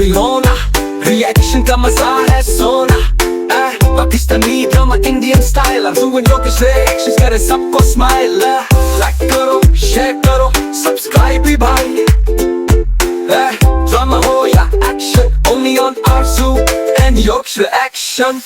भी होना, रिएक्शन का मजा है सोना। Pakistani drama Indian style, I'm doing Yogesh reactions, करे सबको स्माइल। लाइक करो, शेयर करो, सब्सक्राइब भी भाई। ड्रामा हो या action, only on Arzu and Yogesh reaction।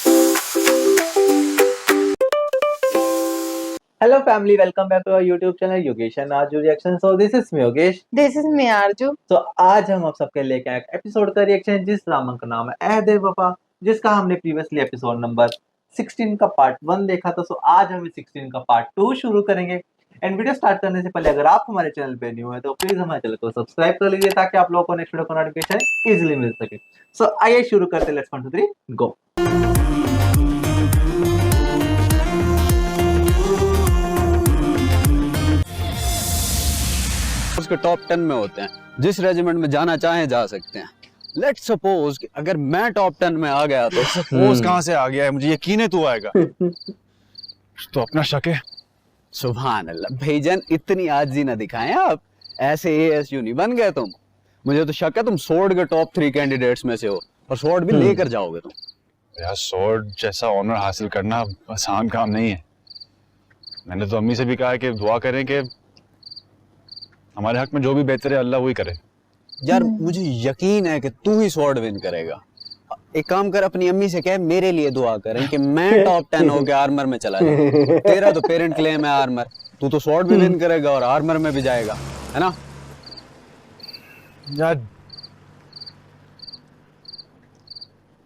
Hello family, welcome back to our YouTube channel Yogesh and Arju Reaction। So this is me Yogesh। This is me Arju। तो आज हम आप सबके लेके आए एपिसोड का रिएक्शन जिस ड्रामा का नाम है ऐ दे वफा, जिसका हमने प्रीवियसली एपिसोड नंबर 16 का पार्ट 1 देखा था। सो आज हम 16 का पार्ट 2 शुरू करेंगे। एंड वीडियो स्टार्ट करने से पहले अगर आप हमारे चैनल पे न्यू है तो प्लीज हमारे चैनल को सब्सक्राइब कर लीजिए ताकि आप लोगों को नेक्स्ट वीडियो का नोटिफिकेशन इजीली मिल सके। सो आइए शुरू करते हैं। लेट्स 1 2 3 गो। उसके टॉप 10 में होते हैं, जिस रेजिमेंट में जाना चाहें जा सकते हैं। लेट्स सपोज कि अगर मैं टॉप 10 में आ गया तो सपोज कहां से आ गया है, मुझे यकीन है तू आएगा। तो अपना शक है। सुभान अल्लाह भाईजान, इतनी आजी ना दिखाएं आप, ऐसे एएसयू नहीं बन गए तुम। मुझे तो शक है तुम स्वॉर्ड के टॉप 3 कैंडिडेट्स में से हो और स्वॉर्ड भी लेकर जाओगे तुम। यार स्वॉर्ड जैसा ऑनर हासिल करना आसान काम नहीं है। मैंने तो अम्मी से भी कहा है कि दुआ करें कि हमारे हक में जो भी बेहतर है अल्लाह वही करे। यार मुझे यकीन है कि तू ही स्वॉर्ड विन करेगा। एक काम कर, अपनी अम्मी से कह मेरे लिए दुआ करें कि मैं टॉप 10 हो गया आर्मर में चला जाऊं। तेरा तो पेरेंट क्लेम है आर्मर, तू तो स्वॉर्ड भी विन करेगा और आर्मर में भी जाएगा, है ना? यार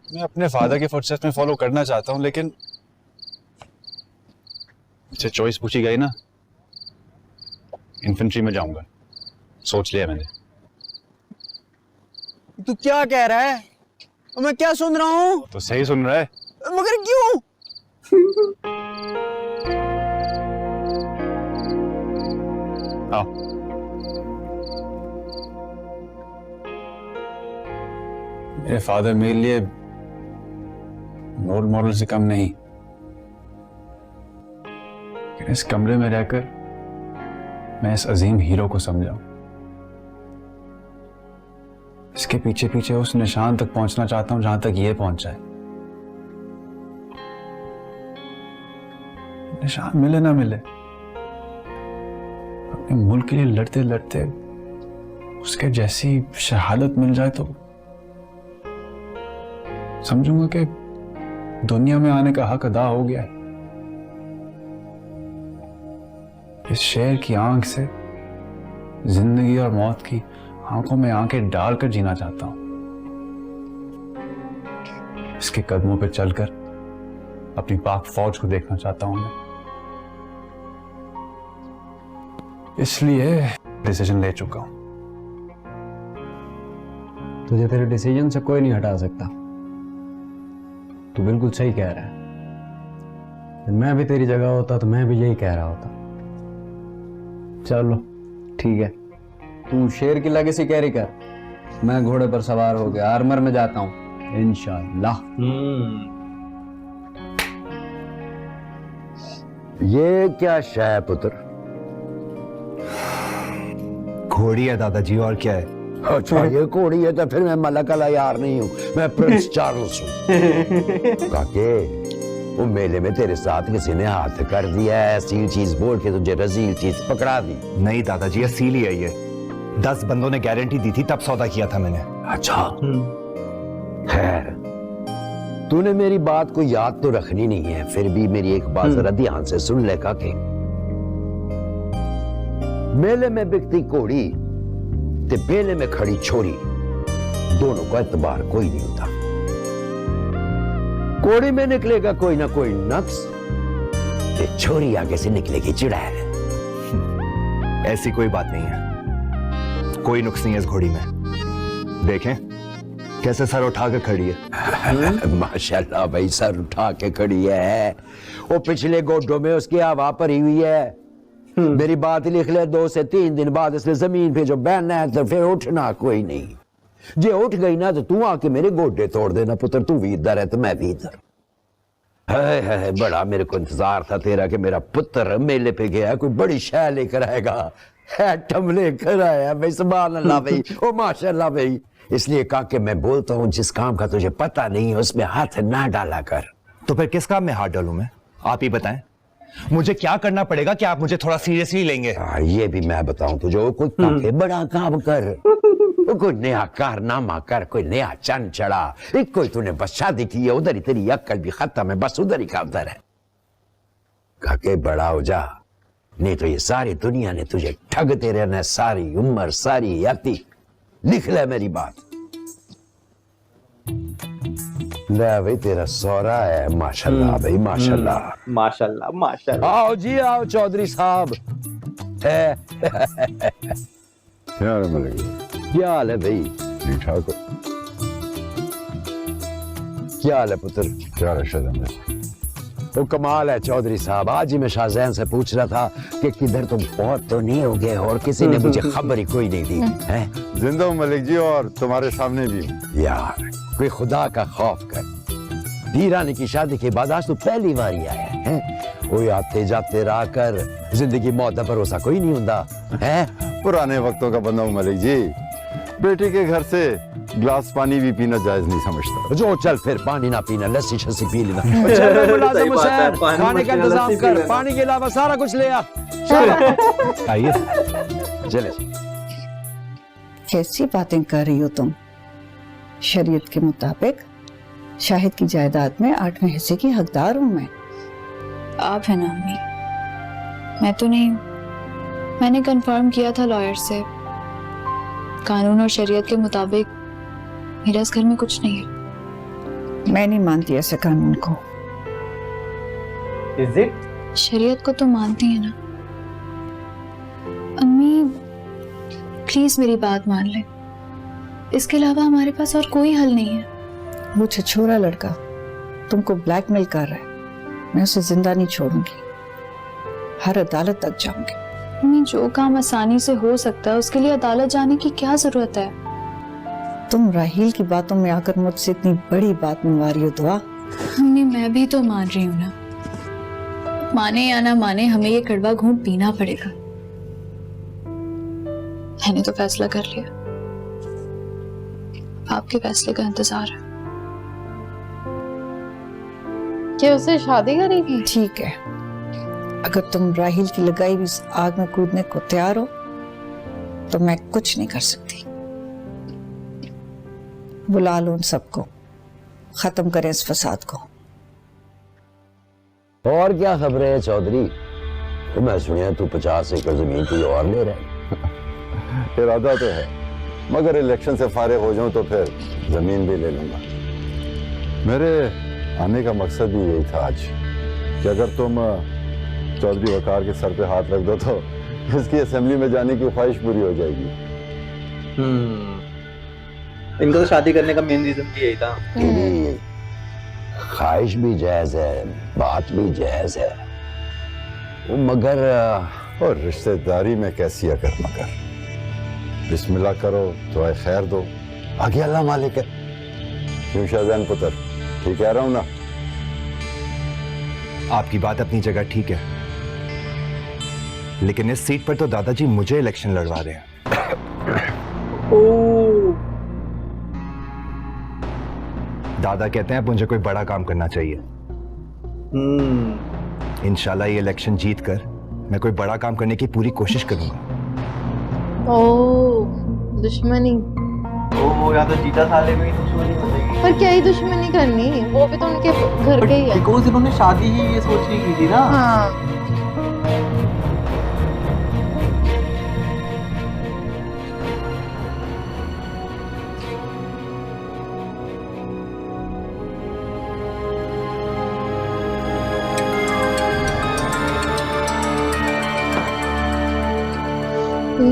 मैं अपने फादर के फुटस्टेप्स में फॉलो करना चाहता हूं, लेकिन मुझसे चॉइस पूछी गई ना, इन्फेंट्री में जाऊंगा, सोच लिया मैंने। तू क्या कह रहा है? मैं क्या सुन रहा हूँ? तो सही सुन रहा है, मगर क्यों? आओ। मेरे फादर मेरे लिए रोल मॉडल से कम नहीं। इस कमरे में रहकर मैं इस अजीम हीरो को समझा, इसके पीछे पीछे उस निशान तक पहुंचना चाहता हूं जहां तक ये पहुंचा है। निशान मिले ना मिले, अपने मुल्क के लिए लड़ते लड़ते उसके जैसी शहादत मिल जाए तो समझूंगा कि दुनिया में आने का हक अदा हो गया है। इस शेर की आंख से जिंदगी और मौत की आंखों में आंखें डालकर जीना चाहता हूं। इसके कदमों पर चलकर अपनी पाक फौज को देखना चाहता हूं मैं। इसलिए डिसीजन ले चुका हूं। तुझे तेरे डिसीजन से कोई नहीं हटा सकता। तू बिल्कुल सही कह रहा है। मैं भी तेरी जगह होता तो मैं भी यही कह रहा होता। चलो ठीक है, तू शेर की लेगेसी कैरी कर, मैं घोड़े पर सवार हो गया आर्मर में जाता हूं इंशाअल्लाह। ये क्या शय है पुत्र? घोड़ी है दादाजी, और क्या है? अच्छा ये घोड़ी है तो फिर मैं मलक अला यार नहीं हूं, मैं प्रिंस चार्ल्स हूं। काके वो मेले में तेरे साथ किसी ने हाथ कर दिया है, असील चीज बोल के तुझे रजील चीज पकड़ा दी। नहीं दादाजी, असील ही है ये। 10 बंदों ने गारंटी दी थी तब सौदा किया था मैंने। अच्छा खैर, तूने मेरी बात को याद तो रखनी नहीं है, फिर भी मेरी एक बात जरा ध्यान से सुन ले काके। मेले में बिकती घोड़ी ते बेले में खड़ी छोरी, दोनों का एतबार कोई नहीं होता। घोड़ी में निकलेगा कोई ना कोई नक्स, ते छोरी आगे से निकलेगी चिड़ैल। ऐसी कोई बात नहीं है, कोई नुक्स नहीं है इस घोड़ी में। देखें कैसे सर उठा के खड़ी है। माशाल्लाह भाई, सर उठा के खड़ी है। वो पिछले गोड्डों में उसकी हवा भरी हुई है। मेरी बात लिख ले, 2 से 3 दिन बाद इसने जमीन पे जो बैठना है तो फिर उठना कोई नहीं। जे उठ गई ना तो तू आके मेरे गोड्डे तोड़ देना पुत्र, तू भी इधर है तो मैं भी इधर। बड़ा मेरे को इंतजार था तेरा कि मेरा पुत्र मेले पे गया, कोई बड़ी शय लेकर आएगा। एटम लेकर आया भाई, सुभान अल्लाह भाई, ओ माशाअल्लाह भाई। इसलिए कहा कि मैं बोलता हूँ जिस काम का तुझे पता नहीं है उसमें हाथ ना डाला कर। तो फिर किस काम में हाथ डालूं मैं, आप ही बताएं। मुझे क्या करना पड़ेगा कि आप मुझे थोड़ा सीरियसली लेंगे? ये भी मैं बताऊं तुझे, वो कोई काफी बड़ा काम कर, वो कोई नया कारनामा कर, कोई नया चंद चढ़ा। एक कोई तूने बस शादी की है, उधर ही तेरी अक्ल भी खत्म है, बस उधर ही का उधर है। काके बड़ा हो जा, नहीं तो ये सारी दुनिया ने तुझे ठगते रहना, सारी उम्र सारी याती। लिख ले मेरी बात। ले भाई तेरा सौरा है, माशाल्लाह भाई माशाल्लाह। माशाल्लाह माशाल्लाह। आओ जी आओ चौधरी साहब। क्या क्या हाल है भाई? ठीक ठाक हो? क्या हाल है पुत्र? क्या रशा? वो कमाल है चौधरी साहब, आज ही मैं शाहजहान से पूछ रहा था कि किधर तुम बहुत तो नहीं हो गए और किसी ने मुझे खबर ही कोई नहीं दी है। जिंदा हूं मलिक जी, और तुम्हारे सामने भी। यार कोई खुदा का खौफ कर, धीरानी की शादी के बाद आज तो पहली बार ही आया है। कोई आते जाते रह कर जिंदगी मौत का भरोसा कोई नहीं होता है। पुराने वक्तों का बंदा हूं मलिक जी, बेटी के घर से ग्लास पानी भी पीना जायज नहीं समझता। जो चल फिर पानी ना पीना, लस्सी शस्सी पी लेना। चल मुलाजिम हुसैन, खाने का इंतजाम कर, पानी के अलावा सारा कुछ ले आ। आइए। चले। कैसी बातें कर रही हो तुम? शरीयत के मुताबिक शाहिद की जायदाद में 8वें हिस्से की हकदार हूं मैं। आप है ना अम्मी? मैं तो नहीं। मैंने कंफर्म किया था लॉयर से, कानून और शरीयत के मुताबिक मेरा इस घर में कुछ नहीं है। मैं नहीं मानती ऐसे कानून को। Is it? शरीयत को तो मानती है ना अम्मी, प्लीज मेरी बात मान ले। इसके अलावा हमारे पास और कोई हल नहीं है। वो छिछोरा लड़का तुमको ब्लैकमेल कर रहा है, मैं उसे जिंदा नहीं छोड़ूंगी, हर अदालत तक जाऊंगी। अम्मी, जो काम आसानी से हो सकता है उसके लिए अदालत जाने की क्या जरूरत है? तुम राहील की बातों में आकर मुझसे इतनी बड़ी बात मनवा रही हो दुआ। अम्मी, मैं भी तो मान रही हूँ ना, माने या ना माने हमें ये कड़वा घूंट पीना पड़ेगा। मैंने तो फैसला कर लिया, आपके फैसले का इंतजार है। क्या उसे शादी करेगी? ठीक है, अगर तुम राहील की लगाई हुई इस आग में कूदने को तैयार हो तो मैं कुछ नहीं कर सकती। बुला लो उन सबको, खत्म करें इस फसाद को। और क्या खबर है चौधरी? तो मैं सुनिया तू 50 एकड़ जमीन कोई और ले रहा है। इरादा तो है, मगर इलेक्शन से फारिग हो जाऊं तो फिर जमीन भी ले लूंगा। मेरे आने का मकसद भी यही था आज, कि अगर तुम चौधरी वकार के सर पे हाथ रख दो तो इसकी असेंबली में जाने की ख्वाहिश पूरी हो जाएगी। इनको तो शादी करने का मेन रीजन भी यही था। तेरी ख्वाहिश भी जायज है, बात भी जायज है, वो मगर और रिश्तेदारी में कैसी अकर मगर। बिस्मिल्लाह करो, दुआ खैर दो, आगे अल्लाह मालिक है। क्यों शाहजहान पुत्र, ठीक कह रहा हूं ना? आपकी बात अपनी जगह ठीक है, लेकिन इस सीट पर तो दादाजी मुझे इलेक्शन लड़वा रहे हैं। दादा कहते हैं अब मुझे कोई बड़ा काम करना चाहिए। इंशाल्लाह ये इलेक्शन जीत कर मैं कोई बड़ा काम करने की पूरी कोशिश करूंगा। ओह, दुश्मनी। ओ या तो जीता साले में ही दुश्मनी बनेगी। पर क्या ही दुश्मनी करनी, वो भी तो उनके घर के ही है। बिकॉज़ इन्होंने शादी ही ये सोच के की थी ना। हाँ।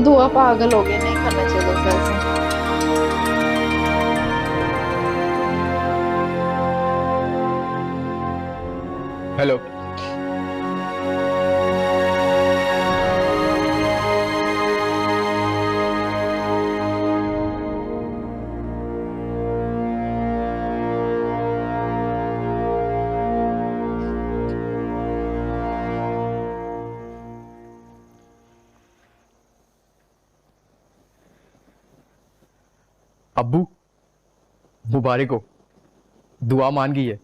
दुआ पागल हो गए, नहीं करना चाहिए था ऐसा। हेलो। अब्बू मुबारक हो, दुआ मान गई है।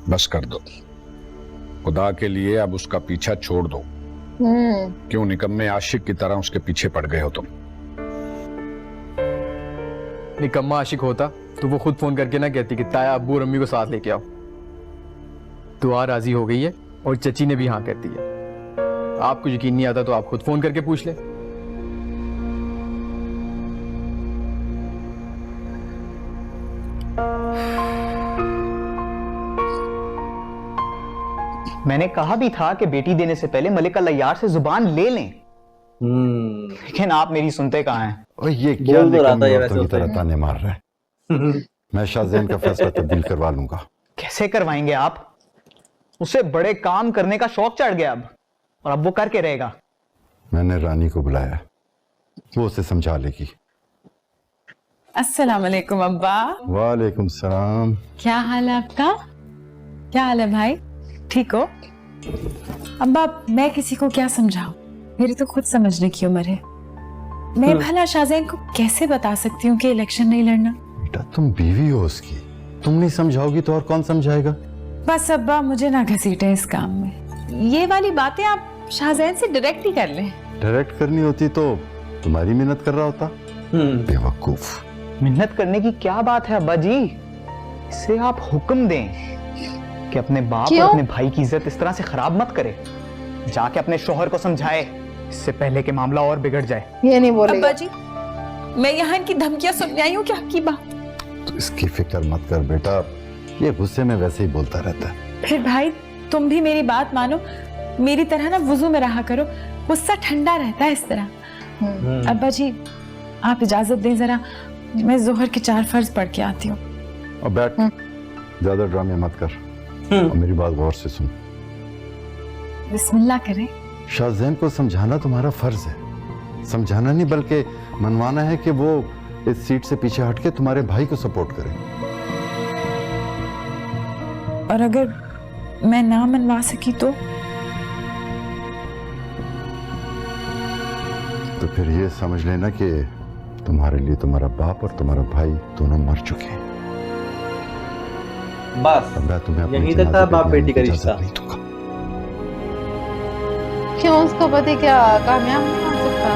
बस कर दो, खुदा के लिए अब उसका पीछा छोड़ दो। क्यों निकम्मे आशिक की तरह उसके पीछे पड़ गए हो तुम? निकम्मा आशिक होता तो वो खुद फोन करके ना कहती कि ताया अब्बू और अम्मी को साथ लेके आओ। दुआ राजी हो गई है और चची ने भी हाँ कर दी है। आपको यकीन नहीं आता तो आप खुद फोन करके पूछ ले। मैंने कहा भी था कि बेटी देने से पहले मलिक अल-अय्यार से जुबान ले लें, लेकिन आप मेरी सुनते कहाँ हैं? और ये क्या निकम्मी औरतों की तरह ताने मार रहा है? मैं शाहज़ैन का फैसला तब्दील करवा लूंगा। कैसे करवाएंगे आप? उसे बड़े काम करने का शौक चढ़ गया अब, और अब वो करके रहेगा। मैंने रानी को बुलाया, वो उसे समझा लेगी। अस्सलाम वालेकुम अब्बा। वालेकुम सलाम। क्या हाल है आपका? क्या हाल है भाई, ठीक हो? अब्बा मैं किसी को क्या समझाऊं, मेरी तो खुद समझने की उम्र है। मैं भला शाहज़ैन को कैसे बता सकती हूँ कि इलेक्शन नहीं लड़ना? बेटा तुम बीवी हो उसकी, तुम नहीं समझाओगी तो और कौन समझाएगा? बस अब्बा मुझे ना घसीटे इस काम में। ये वाली बातें आप शाहज़ैन से डायरेक्ट ही कर लें। डायरेक्ट करनी होती तो तुम्हारी मिन्नत कर रहा होता। बेवकूफ। मिन्नत करने की क्या बात है अब्बा जी? इसे आप हुक्म दें कि अपने बाप और अपने भाई की इज्जत इस तरह से खराब मत करे। जाके अपने शोहर को समझाए, इससे पहले कि मामला और बिगड़ जाए। ये नहीं बोलेगा। अब्बा जी मैं यहाँ इनकी धमकियां सुनने आई हूँ क्या आपकी बात? तो इसकी फिक्र मत कर बेटा, ये गुस्से में वैसे ही बोलता रहता है। फिर भाई तुम भी मेरी बात मानो, मेरी तरह ना वुजू में रहा करो, गुस्सा ठंडा रहता है इस तरह। अब्बा जी आप इजाजत दें, जरा मैं जोहर के 4 फर्ज पढ़ के आती हूँ। अब बैठ, ज्यादा ड्रामे मत कर और मेरी बात गौर से सुन। बिस्मिल्लाह करें। शाहज़ैन को समझाना तुम्हारा फर्ज है। समझाना नहीं बल्कि मनवाना है कि वो इस सीट से पीछे हटके तुम्हारे भाई को सपोर्ट करे। और अगर मैं ना मनवा सकी तो फिर ये समझ लेना कि तुम्हारे लिए तुम्हारा बाप और तुम्हारा भाई दोनों मर चुके हैं। बस मैं तुम्हें यही तक था बाप बेटी का रिश्ता। क्यों उसका पति क्या कामयाब नहीं हो सकता?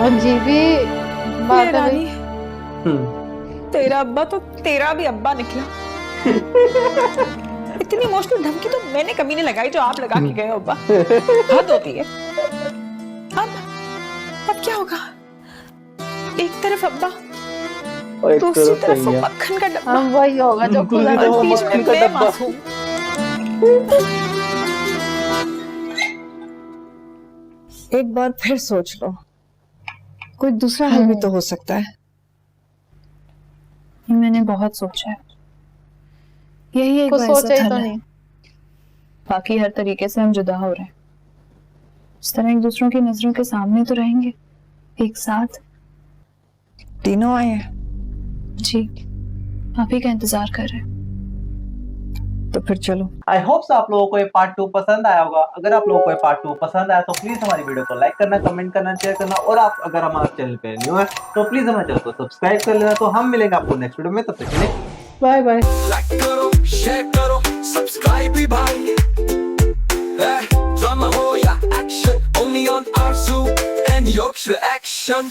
और जी भी बात रानी, तेरा अब्बा तो तेरा भी अब्बा निकला। इतनी इमोशनल धमकी तो मैंने कभी नहीं लगाई जो आप लगा के गए हो अब्बा। हद होती है। अब क्या होगा? एक तरफ अब्बा, दूसरी तरफ मक्खन का डब्बा। हाँ वही होगा जो खुला बीच में मैं मासूम। एक बार फिर सोच लो, कोई दूसरा हल भी तो हो सकता है। मैंने बहुत सोचा है, यही एक कुछ सोचा ही तो नहीं। बाकी हर तरीके से हम जुदा हो रहे हैं, इस तरह एक दूसरों की नजरों के सामने तो रहेंगे एक साथ। तीनों आए हैं जी, आप ही का इंतजार कर रहे हैं। तो फिर चलो। आई होप आप लोगों को ये पार्ट 2 पसंद आया होगा। अगर आप लोगों को ये पार्ट 2 पसंद आया तो प्लीज हमारी वीडियो को लाइक करना, कमेंट करना, शेयर करना, और आप अगर हमारे चैनल पे न्यू है तो प्लीज हमारे चैनल को सब्सक्राइब कर लेना। तो हम मिलेंगे आपको नेक्स्ट वीडियो में, तब तक के लिए बाय बाय। लाइक करो, शेयर करो, सब्सक्राइब भी भाई। ड्रामा हो या action, only on Arzu and Yorkshire Action।